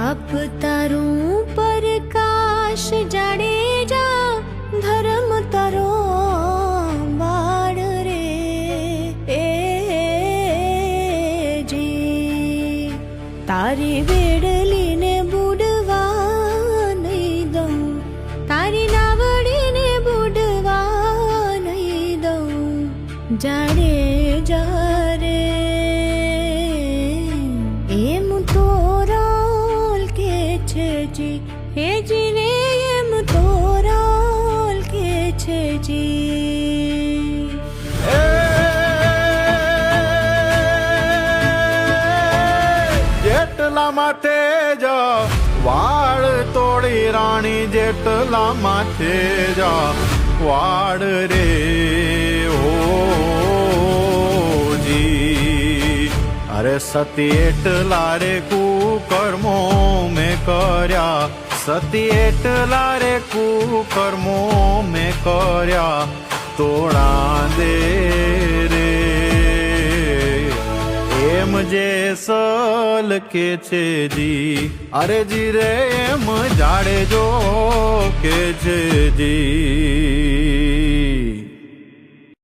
बाप तारू प्रकाश जाडेजा धर्म तारो बाळ रे ए जी तारी वेडली ने बुडवा नहीं दઉં तारी नावड़ी ने बुडवा नहीं दઉં जाडेजा रे एम तोराल के छे जी हे जी रे एम तोराल के छे जी જેટલા માથે જા વાળ તોડી રાણી, જેટલા માથે જા વાળ રે ઓ જી. અરે સતી એટલા રે કુકર્મો મેં કર્યા, સતી એટલા રે કુકર્મો મેં કર્યા, તોડા દે રે એમ જે સલ કે છે જી. અરે જી રે એમ જાડેજો કે છે જી.